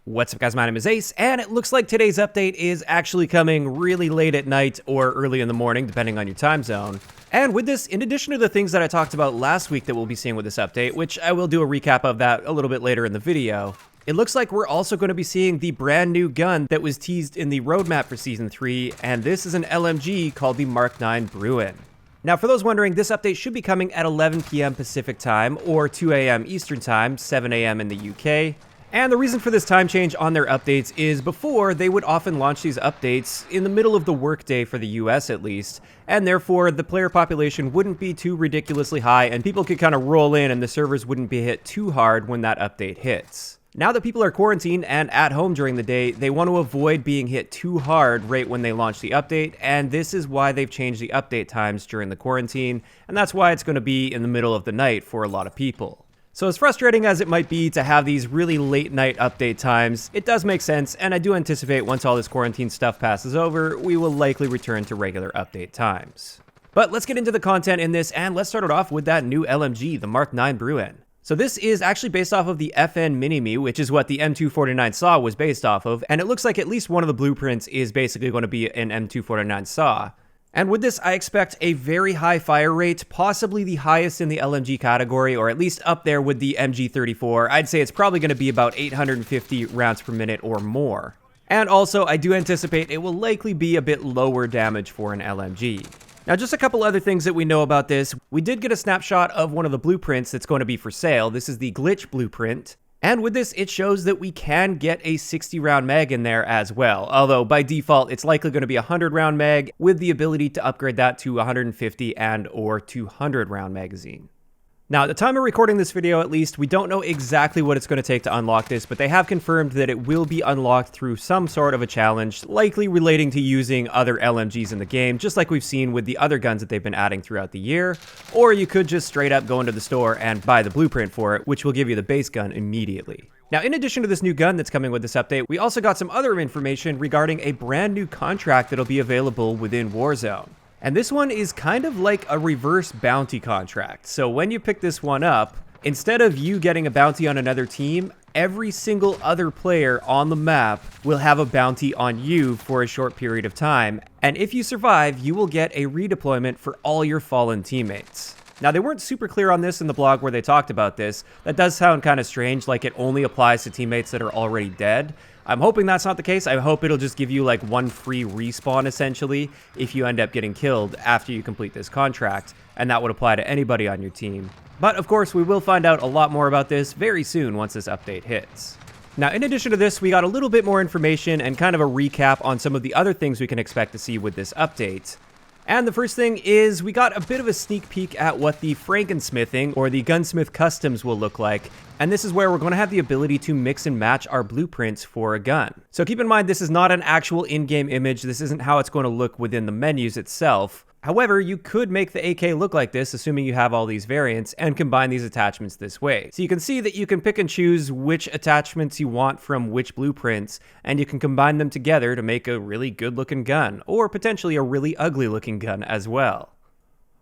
What's up guys, my name is Ace, and it looks like today's update is actually coming really late at night or early in the morning, depending on your time zone. And with this, in addition to the things that I talked about last week that we'll be seeing with this update, which I will do a recap of that a little bit later in the video, it looks like we're also going to be seeing the brand new gun that was teased in the roadmap for Season 3, and this is an LMG called the Mk9 Bruen. Now, for those wondering, this update should be coming at 11 p.m. Pacific time, or 2 a.m. Eastern time, 7 a.m. in the UK. And the reason for this time change on their updates is before, they would often launch these updates in the middle of the workday for the US at least, and therefore the player population wouldn't be too ridiculously high and people could kind of roll in and the servers wouldn't be hit too hard when that update hits. Now that people are quarantined and at home during the day, they want to avoid being hit too hard right when they launch the update, and this is why they've changed the update times during the quarantine, and that's why it's going to be in the middle of the night for a lot of people. So as frustrating as it might be to have these really late night update times, it does make sense, and I do anticipate once all this quarantine stuff passes over, we will likely return to regular update times. But let's get into the content in this, and let's start it off with that new LMG, the Mk9 Bruen. So this is actually based off of the FN Mini-Me, which is what the M249 SAW was based off of, and it looks like at least one of the blueprints is basically going to be an M249 SAW. And with this, I expect a very high fire rate, possibly the highest in the LMG category, or at least up there with the MG34. I'd say it's probably going to be about 850 rounds per minute or more. And also, I do anticipate it will likely be a bit lower damage for an LMG. Now, just a couple other things that we know about this. We did get a snapshot of one of the blueprints that's going to be for sale. This is the glitch blueprint. And with this, it shows that we can get a 60-round mag in there as well. Although, by default, it's likely going to be a 100-round mag with the ability to upgrade that to 150 and or 200-round magazine. Now, at the time of recording this video, at least, we don't know exactly what it's going to take to unlock this, but they have confirmed that it will be unlocked through some sort of a challenge, likely relating to using other LMGs in the game, just like we've seen with the other guns that they've been adding throughout the year. Or you could just straight up go into the store and buy the blueprint for it, which will give you the base gun immediately. Now, in addition to this new gun that's coming with this update, we also got some other information regarding a brand new contract that'll be available within Warzone. And this one is kind of like a reverse bounty contract. So when you pick this one up, instead of you getting a bounty on another team, every single other player on the map will have a bounty on you for a short period of time. And if you survive, you will get a redeployment for all your fallen teammates. Now, they weren't super clear on this in the blog where they talked about this. That does sound kind of strange, like it only applies to teammates that are already dead. I'm hoping that's not the case. I hope it'll just give you like one free respawn essentially if you end up getting killed after you complete this contract, and that would apply to anybody on your team. But of course, we will find out a lot more about this very soon once this update hits. Now, in addition to this, we got a little bit more information and kind of a recap on some of the other things we can expect to see with this update. And the first thing is we got a bit of a sneak peek at what the Frankensmithing or the Gunsmith Customs will look like. And this is where we're going to have the ability to mix and match our blueprints for a gun. So keep in mind, this is not an actual in-game image. This isn't how it's going to look within the menus itself. However, you could make the AK look like this, assuming you have all these variants, and combine these attachments this way. So you can see that you can pick and choose which attachments you want from which blueprints, and you can combine them together to make a really good-looking gun, or potentially a really ugly-looking gun as well.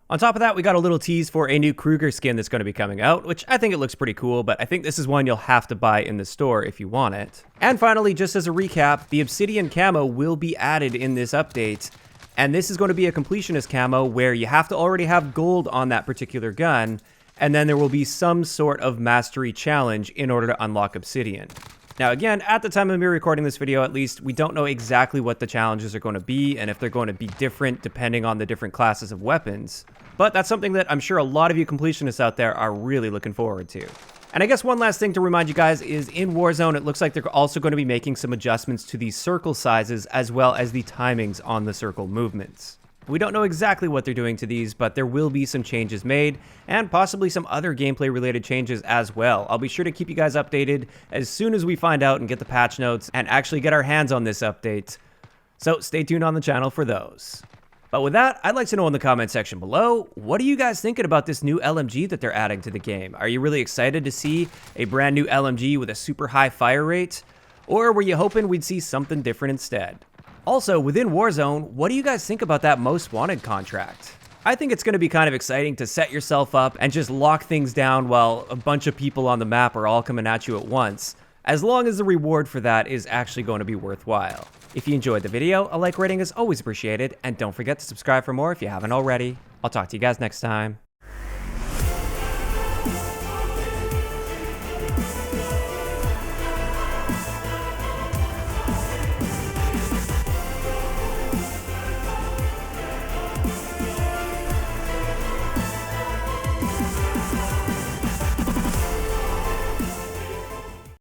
On top of that, we got a little tease for a new Kruger skin that's going to be coming out, which I think it looks pretty cool, but I think this is one you'll have to buy in the store if you want it. And finally, just as a recap, the Obsidian Camo will be added in this update. And this is going to be a completionist camo where you have to already have gold on that particular gun, and then there will be some sort of mastery challenge in order to unlock Obsidian. Now again, at the time of me recording this video at least, we don't know exactly what the challenges are going to be and if they're going to be different depending on the different classes of weapons. But that's something that I'm sure a lot of you completionists out there are really looking forward to. And I guess one last thing to remind you guys is in Warzone, it looks like they're also going to be making some adjustments to the circle sizes as well as the timings on the circle movements. We don't know exactly what they're doing to these, but there will be some changes made and possibly some other gameplay related changes as well. I'll be sure to keep you guys updated as soon as we find out and get the patch notes and actually get our hands on this update. So stay tuned on the channel for those. But with that, I'd like to know in the comment section below, what are you guys thinking about this new LMG that they're adding to the game? Are you really excited to see a brand new LMG with a super high fire rate? Or were you hoping we'd see something different instead? Also, within Warzone, what do you guys think about that Most Wanted contract? I think it's going to be kind of exciting to set yourself up and just lock things down while a bunch of people on the map are all coming at you at once. as long as the reward for that is actually going to be worthwhile. If you enjoyed the video, a like rating is always appreciated, and don't forget to subscribe for more if you haven't already. I'll talk to you guys next time.